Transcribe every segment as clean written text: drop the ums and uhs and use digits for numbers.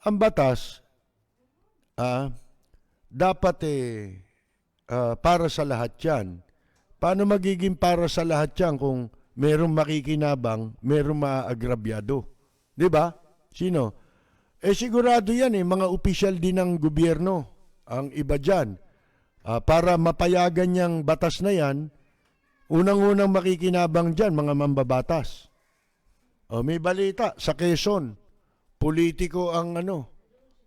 ang batas, dapat para sa lahat yan. Paano magiging para sa lahat yan kung merong makikinabang, merong maaagrabyado? Di ba? Sino? Sigurado yan mga opisyal din ng gobyerno, ang iba dyan. Para mapayagan niyang batas na yan, unang-unang makikinabang dyan, mga mambabatas. May balita, sa Quezon, politiko ang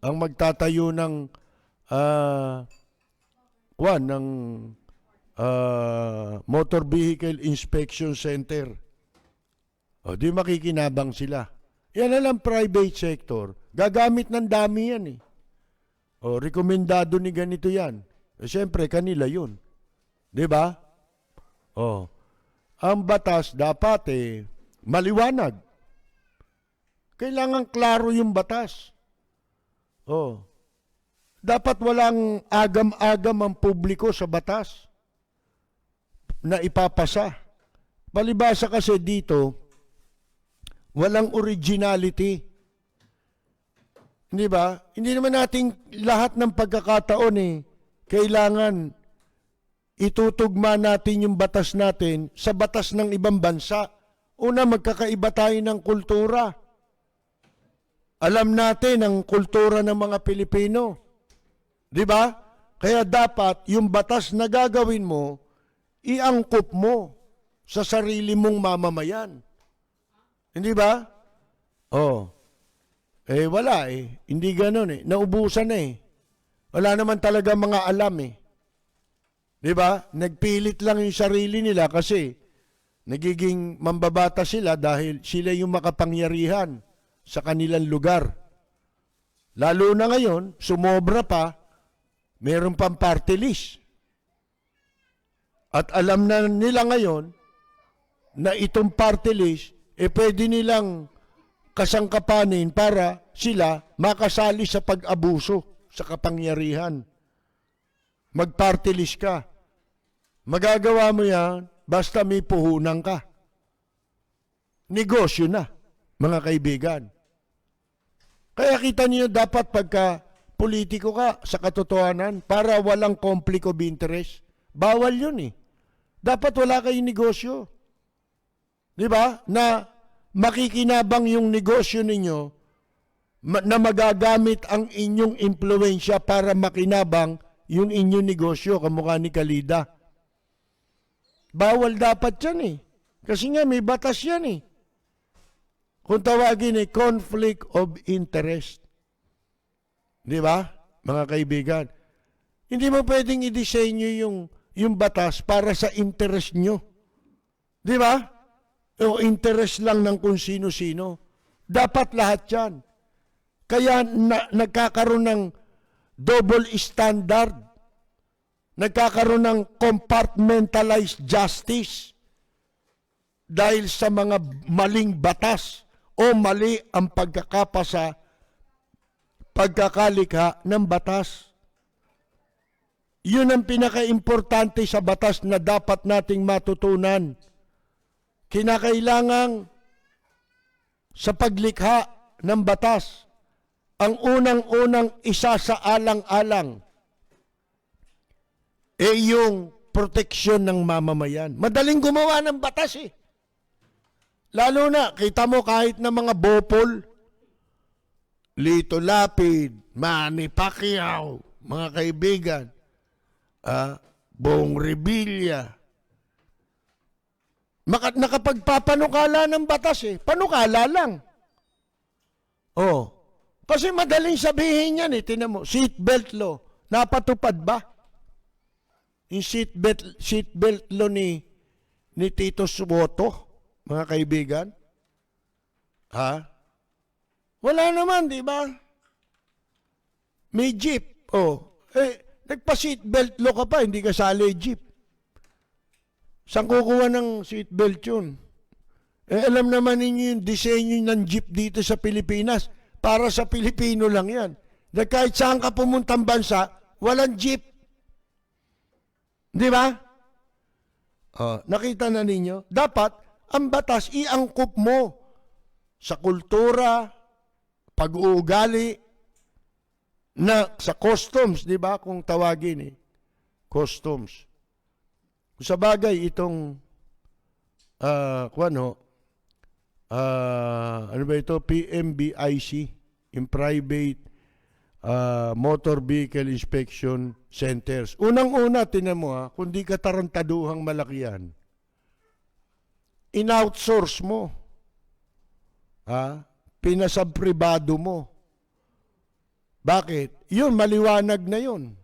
ang magtatayo ng Motor Vehicle Inspection Center. Di makikinabang sila. Yan na lang private sector. Gagamit ng dami yan rekomendado ni ganito yan. Siyempre, kanila yun. Di ba? Ang batas dapat maliwanag. Kailangan klaro yung batas. Dapat walang agam-agam ang publiko sa batas na ipapasa. Palibasa kasi dito, walang originality. Hindi ba? Hindi naman natin lahat ng pagkakataon kailangan itutugma natin yung batas natin sa batas ng ibang bansa. Una, magkakaiba tayo ng kultura. Alam natin ang kultura ng mga Pilipino. Di ba? Kaya dapat yung batas na gagawin mo, iangkop mo sa sarili mong mamamayan. Hindi ba? Wala Hindi ganun Naubusan na Wala naman talaga mga alam Di ba? Nagpilit lang yung sarili nila kasi nagiging mambabata sila dahil sila yung makapangyarihan sa kanilang lugar. Lalo na ngayon, sumobra pa, meron pang party list. At alam na nila ngayon na itong party list, pwede nilang kasangkapanin para sila makasali sa pag-abuso sa kapangyarihan. Mag-party list ka. Magagawa mo yan basta may puhunan ka. Negosyo na, mga kaibigan. Kaya kita niyo dapat pagka politiko ka sa katotohanan para walang conflict of interest. Bawal yun Dapat wala kayong negosyo. Di ba? Na makikinabang yung negosyo ninyo na magagamit ang inyong impluensya para makinabang yung inyong negosyo, kamukha ni Kalida. Bawal dapat yan Kasi nga may batas yan Kung tawagin conflict of interest. Di ba, mga kaibigan? Hindi mo pwedeng i-disenyo yung batas para sa interest nyo. Di ba? O interest lang ng kung sino-sino. Dapat lahat yan. Kaya nagkakaroon ng double standard. Nagkakaroon ng compartmentalized justice dahil sa mga maling batas o mali ang pagkakapasa, pagkakalikha ng batas. Yun ang pinaka-importante sa batas na dapat nating matutunan. Kinakailangang sa paglikha ng batas, ang unang-unang isa sa alang-alang yung proteksyon ng mamamayan. Madaling gumawa ng batas Lalo na, kita mo kahit na mga bopol, Lito Lapid, Manny Pacquiao, mga kaibigan, Bong Revilla, nakapagpapanukala ng batas Panukala lang. Kasi madaling sabihin yan Tinan mo, seatbelt law, napatupad ba? Yung seatbelt law ni Tito Soto, mga kaibigan? Wala naman, di ba? May jeep. Nagpa-seatbelt law ka pa, hindi ka sali jeep. Saan kukuha ng seatbelt yun? Alam naman ninyo yung disenyo ng jeep dito sa Pilipinas. Para sa Pilipino lang yan. Dahil kahit saan ka pumuntang bansa, walang jeep. Di ba? Nakita na ninyo? Dapat, ang batas, iangkop mo sa kultura, pag-uugali, na sa customs, di ba, kung tawagin customs. Sa bagay, itong, ano ba ito, PMBIC, yung Private Motor Vehicle Inspection Centers. Unang-una, tinan mo kung di ka tarantaduhang malaki yan, in-outsource mo. Pinasabpribado mo. Bakit? Yun, maliwanag na yun.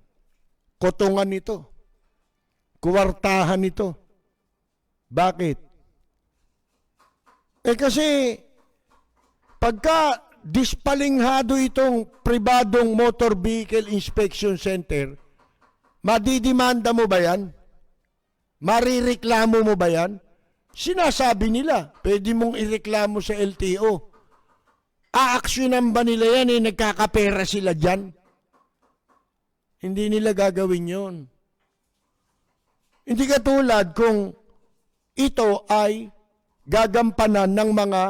Kotongan ito. Kuwartahan ito. Bakit? Kasi, pagka dispalinghado itong pribadong motor vehicle inspection center, madidimanda mo ba yan? Marireklamo mo ba yan? Sinasabi nila, pwede mong ireklamo sa LTO. Aaksyonan ba nila yan nagkakapera sila dyan? Hindi nila gagawin yon. Hindi katulad kung ito ay gagampanan ng mga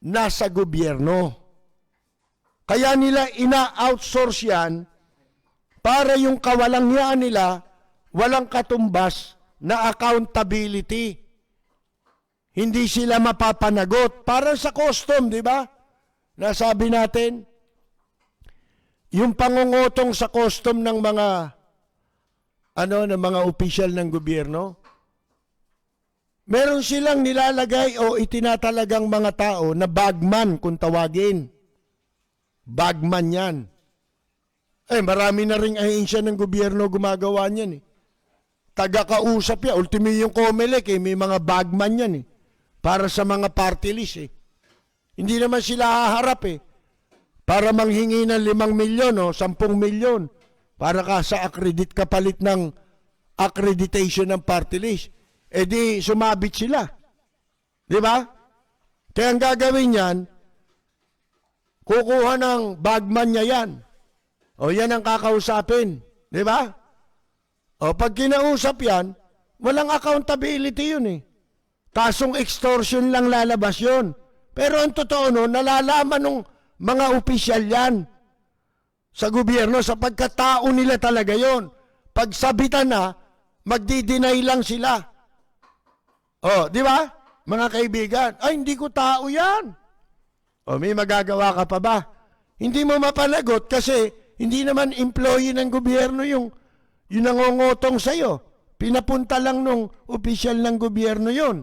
nasa gobyerno. Kaya nila ina-outsource yan para yung kawalangyaan nila walang katumbas na accountability. Hindi sila mapapanagot. Para sa custom, di ba? Nasabi natin, yung pangungutong sa custom ng mga ng mga opisyal ng gobyerno, meron silang nilalagay o itinatalagang mga tao na bagman kung tawagin. Bagman yan. Marami na ring ahensya ng gobyerno gumagawa niyan Taga-kausap yan. Ultimi yung COMELEC may mga bagman yan para sa mga party list Hindi naman sila haharap para manghingi ng 5 milyon o 10 milyon para ka sa kapalit ng accreditation ng party list. Di sumabit sila. Di ba? Kaya ang gagawin yan, kukuha ng bagman niya yan. Yan ang kakausapin. Di ba? Pag kinausap yan, walang accountability yun Kasong extortion lang lalabas yun. Pero ang totoo nalalaman ng mga opisyal yan sa gobyerno sapagkat tao nila talaga yon. Pag sabitan na, magdi-deny lang sila. Di ba? Mga kaibigan, hindi ko tao yan. May magagawa ka pa ba? Hindi mo mapanagot kasi hindi naman employee ng gobyerno yung nangongotong sa'yo. Pinapunta lang nung opisyal ng gobyerno yon.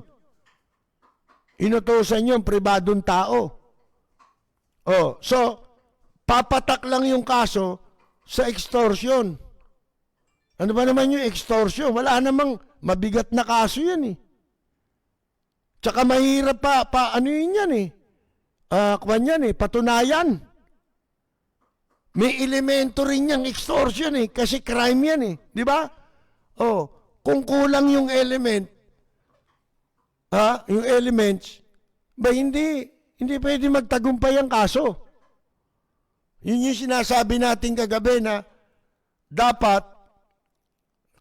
Inutosan yung pribadong tao. So, papatak lang yung kaso sa extortion. Ano ba naman yung extortion? Wala namang mabigat na kaso yan Tsaka mahirap ano yun yan patunayan. May elemento rin yung extortion kasi crime yan Di ba? Kung kulang yung element, yung elements, hindi pwede magtagumpay ang kaso. Yun yung sinasabi natin kagabi na dapat,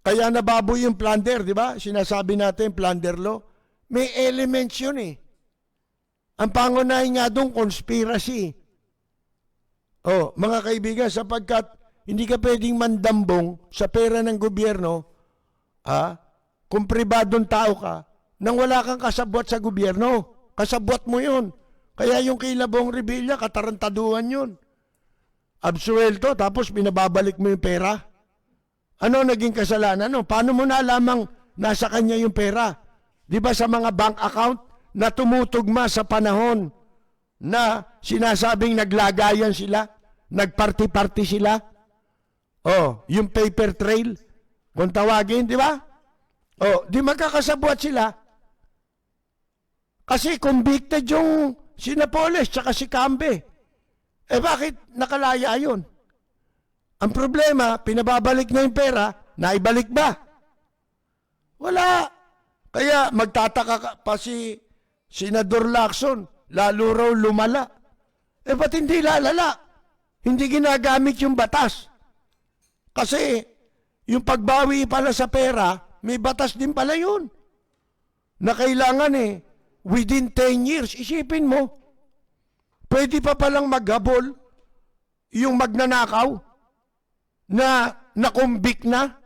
kaya nababoy yung plunder, di ba? Sinasabi natin, plunder law. May elements yun Ang pangunahin nga doon, conspiracy. Mga kaibigan, sapagkat hindi ka pwedeng mandambong sa pera ng gobyerno, kung pribadong tao ka, nang wala kang kasabwat sa gobyerno. Kasabwat mo yun. Kaya yung kay Labong Revilla, katarantaduhan yun. Absuelto, tapos binababalik mo yung pera. Ano naging kasalanan? Paano mo nalamang nasa kanya yung pera? Di ba sa mga bank account na tumutugma sa panahon na sinasabing naglagayan sila, nagparty-party sila? Yung paper trail, kung tawagin, di ba? Di magkakasabwat sila. Kasi convicted yung si Napoles tsaka si Cambe. Bakit nakalaya yun? Ang problema, pinababalik na yung pera, naibalik ba? Wala. Kaya magtataka pa si Senador Lacson, lalo raw lumala. Ba't hindi lalala? Hindi ginagamit yung batas. Kasi yung pagbawi pala sa pera, may batas din pala yun. Na kailangan within 10 years, isipin mo, pwede pa palang maghabol yung magnanakaw na nakumbik na?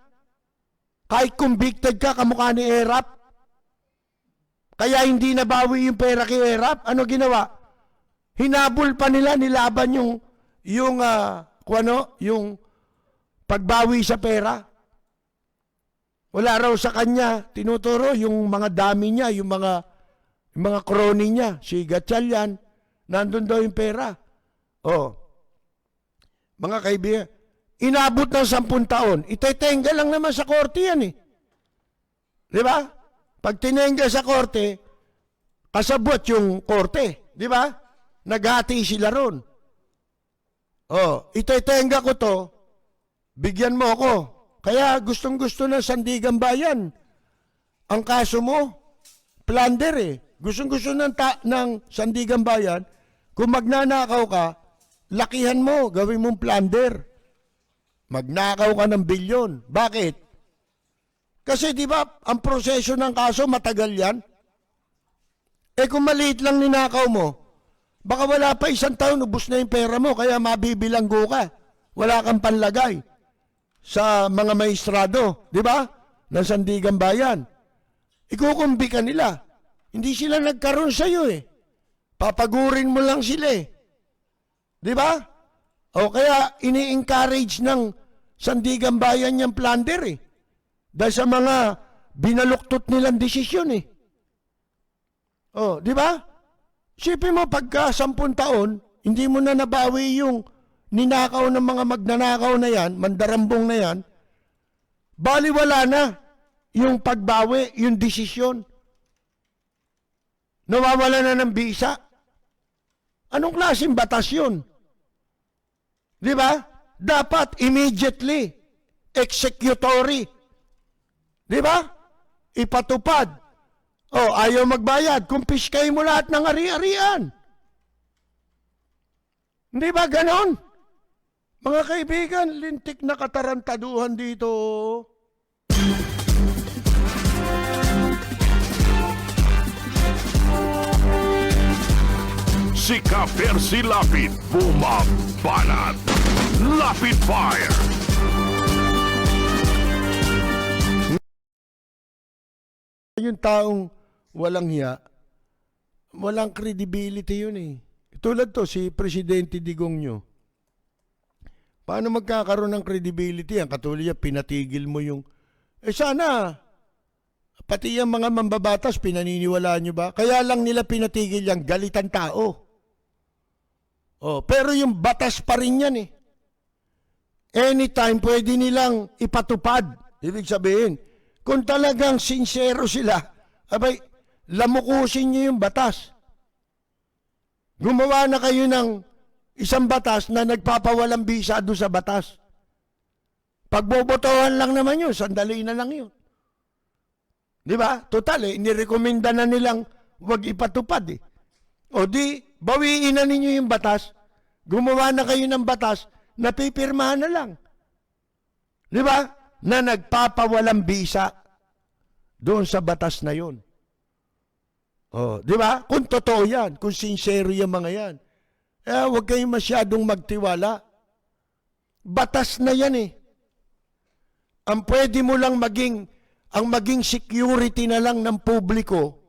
Kahit convicted ka, kamukha ni Erap. Kaya hindi nabawi yung pera kay Erap. Ano ginawa? Hinabol pa nila, nilaban yung pagbawi sa pera. Wala raw sa kanya, tinuturo yung mga dami niya, yung mga crony niya, si Gatchalian, nandun daw yung pera. Oh. Mga kaibigan, inabot ng 10 taon, itetenga lang naman sa korte yan eh. Di ba? Pag tinengga sa korte, kasabot yung korte. Di ba? Naghati sila ron. Oh, itetenga ko to, bigyan mo ako. Kaya gustong-gusto ng Sandigan Bayan. Ang kaso mo, plunder eh. Gustong-gusto ng Sandigan Bayan, kung magnanakaw ka, lakihan mo, gawin mong plunder. Magnakaw ka ng bilyon. Bakit? Kasi di ba, ang proseso ng kaso matagal yan. Eh kung maliit lang ninakaw mo, baka wala pa 1 taon, ubos na yung pera mo, kaya mabibilanggo ka. Wala kang panlagay sa mga maestrado, di ba? Ng Sandigan Bayan. Ikukumbi ka nila. Hindi sila nagkaroon sa'yo eh. Papagurin mo lang sila eh. Di ba? O kaya ini-encourage ng Sandigan Bayan yung plunder eh. Dahil sa mga binaluktot nilang desisyon eh. O, di ba? Sipin mo pagka 10 taon, hindi mo na nabawi yung ninakaw ng mga magnanakaw na yan, mandarambong na yan, baliwala na yung pagbawi, yung desisyon. Nawawala na ng bisa. Anong klaseng batas yun? Di ba? Dapat immediately, executory. Di ba? Ipatupad. O, ayaw magbayad, kumpiskay mo lahat ng ari-arian. Di ba ganon? Mga kaibigan, lintik na katarantaduhan dito. Si Ka-Percy Lapid, bumabanat. Lapid Fire! Yung taong walang hiya, walang credibility yun eh. Tulad to, si Presidente Digong nyo. Paano magkakaroon ng credibility? Ang katulad niya, pinatigil mo yung... sana, pati yung mga mambabatas, pinaniniwalaan nyo ba? Kaya lang nila pinatigil yung galitan tao. Oh, pero yung batas pa rin yan eh. Anytime, pwede nilang ipatupad. Ibig sabihin, kung talagang sincero sila, abay, lamukusin nyo yung batas. Gumawa na kayo ng isang batas na nagpapawalang bisa doon sa batas. Pagbobotohan lang naman yun, sandali na lang yun. Di ba? Total eh, inirekomenda na nilang huwag ipatupad eh. O di, bawiin na ninyo yung batas, gumawa na kayo ng batas, napipirmahan na lang. Di ba? Na nagpapawalang bisa doon sa batas na yun. O, di ba? Kung totoo yan, kung sincero yung mga yan, huwag kayong masyadong magtiwala. Batas na yan eh. Ang pwede mo lang ang maging security na lang ng publiko,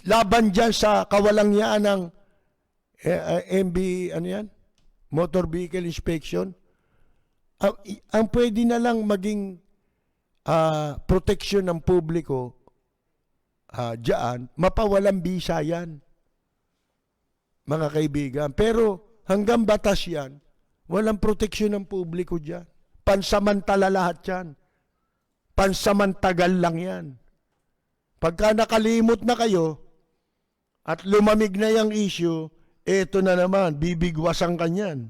laban dyan sa kawalangyaan ng Motor Vehicle Inspection, ang pwede na lang maging proteksyon ng publiko, dyan, mapawalang bisa yan. Mga kaibigan. Pero hanggang batas yan, walang proteksyon ng publiko dyan. Pansamantala lahat yan. Pansamantagal lang yan. Pagka nakalimot na kayo at lumamig na yung issue, eto na naman, bibigwasan ka niyan.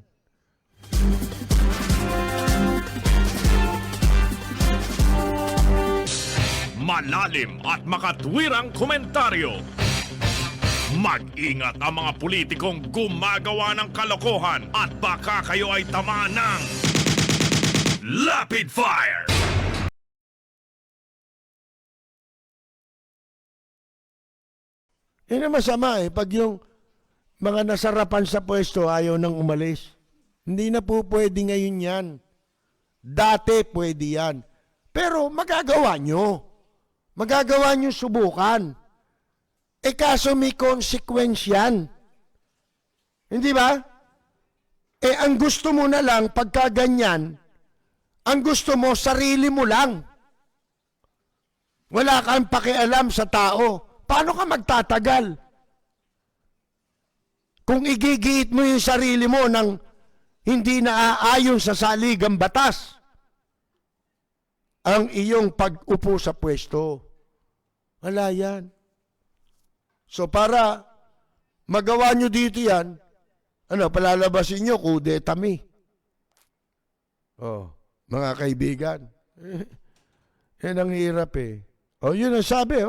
Malalim at makatwirang komentaryo. Mag-ingat ang mga politikong gumagawa ng kalokohan at baka kayo ay tamaan ng Lapid Fire! Yun ang masama eh, pag yung mga nasarapan sa pwesto ayaw nang umalis. Hindi na po pwede ngayon yan. Dati pwede yan. Pero magagawa nyo. Magagawa nyo subukan. Kaso may consequence yan. Hindi ba? Ang gusto mo na lang, pagka ganyan, ang gusto mo, sarili mo lang. Wala kang pakialam sa tao. Paano ka magtatagal? Kung igigiit mo yung sarili mo ng hindi naaayon sa saligang batas, ang iyong pag-upo sa pwesto. Wala yan. So para magawa nyo dito yan, palalabasin nyo, kudeta mi. Mga kaibigan. Yan ang hirap eh. Yun ang sabi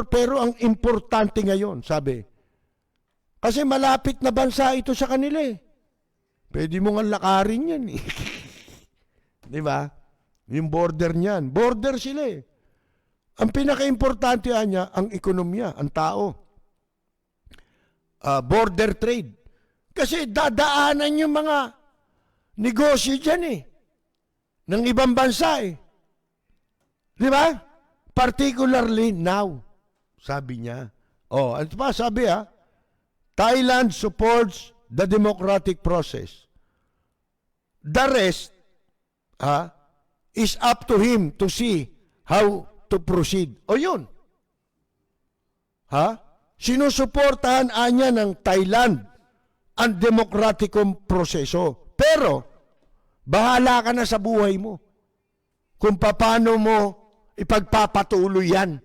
pero ang importante ngayon, sabi. Kasi malapit na bansa ito sa kanila eh. Pwede mo nga lakarin yan eh. Di ba? Yung border niyan. Border sila eh. Ang pinaka-importante niya, ang ekonomiya, ang tao. Border trade. Kasi dadaanan yung mga negosyo dyan eh. Ng ibang bansa eh. Di ba? Particularly now. Sabi niya. Ano pa sabi Thailand supports the democratic process. The rest is up to him to see how to proceed. Yun. Sinusuportahan niya ng Thailand ang demokratikong proseso. Pero, bahala ka na sa buhay mo. Kung paano mo ipagpapatuloy yan.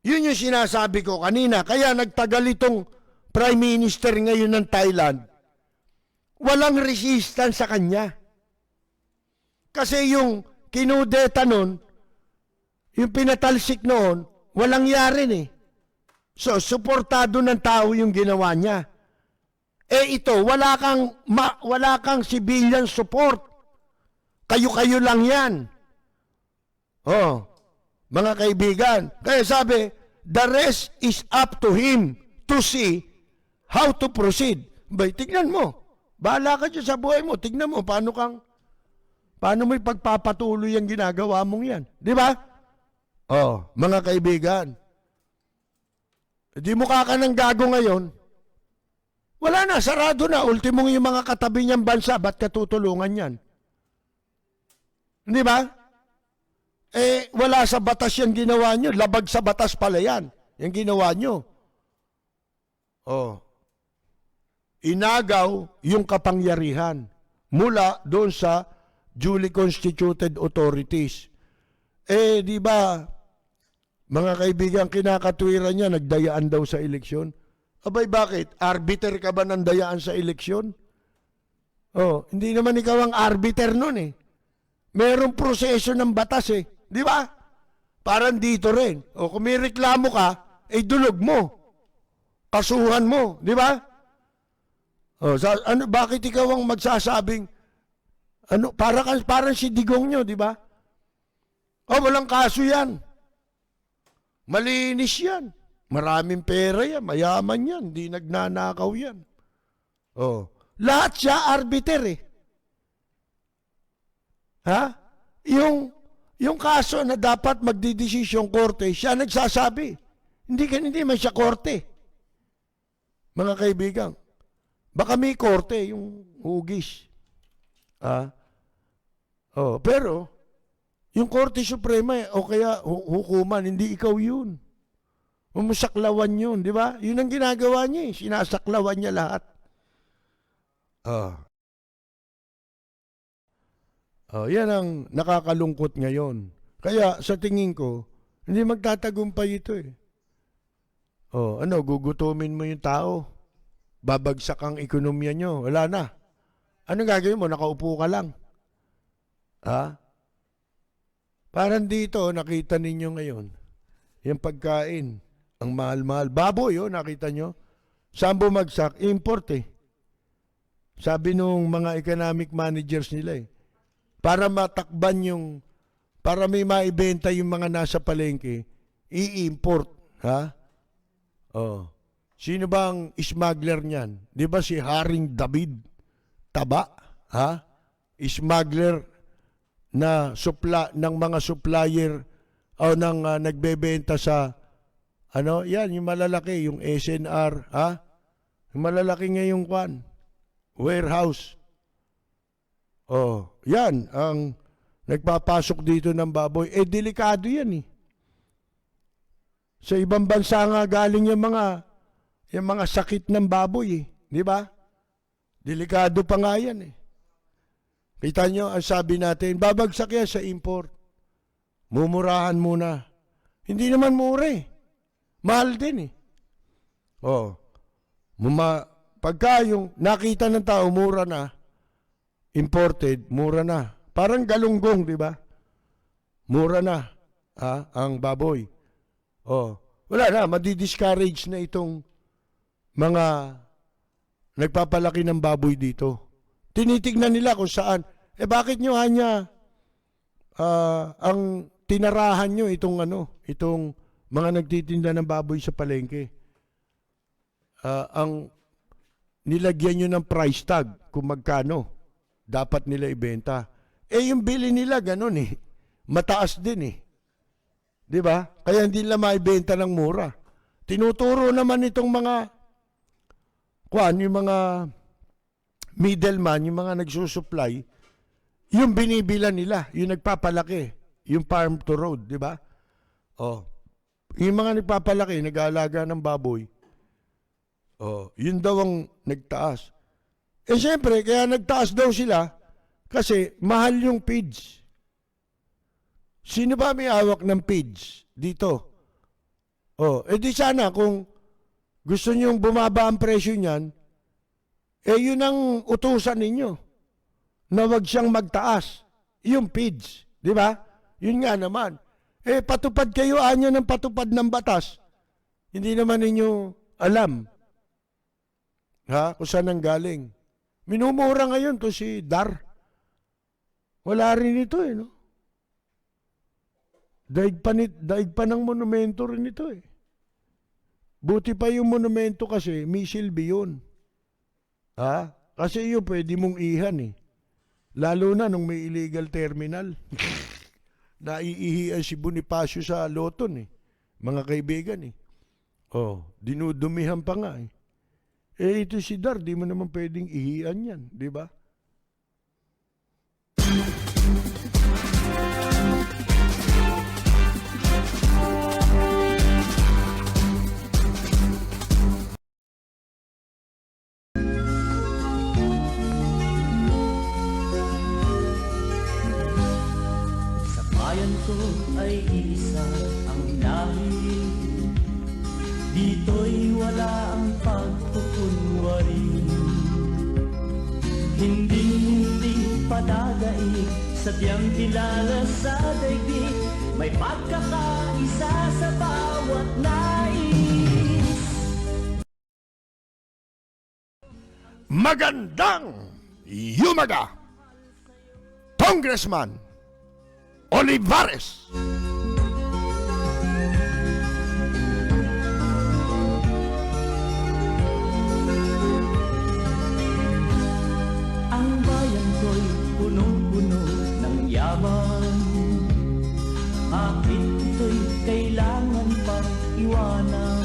Yun yung sinasabi ko kanina. Kaya nagtagal itong Prime Minister ngayon ng Thailand. Walang resistance sa kanya. Kasi yung kinudeta nun, yung pinatalsik noon, walang yarin eh. So, suportado ng tao yung ginawa niya. Ito, wala kang civilian support. Kayo-kayo lang yan. Mga kaibigan. Kaya sabi, the rest is up to him to see how to proceed. Tignan mo. Bahala ka dyan sa buhay mo. Tignan mo, paano mo ipagpapatuloy ang ginagawa mong yan. Di ba? Mga kaibigan. Di mukha ka ng gago ngayon. Wala na, sarado na. Ultimong yung mga katabi niyang bansa, ba't katutulungan yan? Di ba? Wala sa batas yung ginawa nyo. Labag sa batas pala yan. Yung ginawa nyo. Inagaw yung kapangyarihan mula doon sa duly constituted authorities. Di ba, mga kaibigan, kinakatwiran niya, nagdayaan daw sa eleksyon. Abay, bakit? Arbiter ka ba ng dayaan sa eleksyon? Hindi naman ikaw ang arbiter nun eh. Merong proseso ng batas eh. Di ba? Parang dito rin. Kung may reklamo ka, dulog mo. Kasuhan mo. Di ba? Bakit ikaw ang magsasabing, parang si Digong nyo, di ba? Walang kaso yan. Malinis yan. Maraming pera yan. Mayaman yan. Di nagnanakaw yan. Lahat siya arbiter eh. Yung kaso na dapat magdidesisyon korte, siya nagsasabi. Hindi man siya korte. Mga kaibigan, baka may korte yung hugis. Pero, yung Korte Suprema o kaya hukuman, hindi ikaw yun. Umusaklawan yun, di ba? Yun ang ginagawa niya eh. Sinasaklawan niya lahat. Yan ang nakakalungkot ngayon. Kaya sa tingin ko, hindi magtatagumpay ito eh. Gugutumin mo yung tao. Babagsak ang ekonomiya nyo. Wala na. Ano gagawin mo? Nakaupo ka lang. Parang dito, nakita ninyo ngayon, yung pagkain, ang mahal-mahal. Baboy, nakita nyo? Saan bumagsak? Import eh. Sabi nung mga economic managers nila eh, para matakban para may maibenta yung mga nasa palengke, i-import. Sino bang smuggler niyan? Di ba si Haring David? taba, ha? Smuggler na ng mga supplier o ng nagbebenta sa ano, yan, yung malalaki, yung SNR, ha? Yung malalaki ngayong warehouse. Oh, yan ang nagpapasok dito ng baboy. Eh, delikado yan eh. Sa ibang bansa nga galing yung mga sakit ng baboy eh. Di ba? Delikado pa nga yan eh. Kita nyo, ang sabi natin, babagsak yan sa import. Mumurahan muna. Hindi naman mura eh. Mahal din eh. Oh. Pagka yung nakita ng tao, mura na, imported, mura na. Parang galunggong, di ba? Mura na ang baboy. Oh. Wala na, madi-discourage na itong mga nagpapalaki ng baboy dito. Tinitignan nila kung saan. Eh bakit nyo hanya ang tinarahan nyo itong mga nagtitinda ng baboy sa palengke. Ang nilagyan nyo ng price tag kung magkano dapat nila ibenta. Eh yung bili nila ganun eh. Mataas din eh. 'Di ba? Kaya hindi nila maibenta ng mura. Tinuturo naman itong yung mga middleman, yung mga nagsusupply, yung binibilan nila, yung nagpapalaki, yung farm to road, di ba? Oh. Yung mga nagpapalaki, nag-aalaga ng baboy, oh, yun daw ang nagtaas. Eh siyempre, kaya nagtaas daw sila kasi mahal yung feeds. Sino ba may hawak ng feeds dito? Oh, di sana kung gusto niyong bumaba ang presyo niyan, yun ang utusan ninyo na wag siyang magtaas. Yung feeds, di ba? Yun nga naman. Patupad kayo anya ng patupad ng batas. Hindi naman ninyo alam kung saan ang galing. Minumura ngayon to si Dar. Wala rin ito no? Daig pa ng monumento rin ito Buti pa yung monumento kasi, may silbi yun. Kasi yun pwede mong ihan Lalo na nung may illegal terminal. Naiihian si Bonifacio sa Loton mga kaibigan Oh, dinudumihan pa nga ito si Dar, di mo naman pwedeng ihian yan, di ba? Ko ay isa ang lahi, dito'y wala ang pagkukunwari. Hindi padadaig, sadyang kilala sa daigdig, may pagkakaisa sa bawat nais. Magandang yumaga, Congressman Olivares. Ang bayan ko'y punong-puno ng yaman, bakit ito'y kailangan pang iwanan?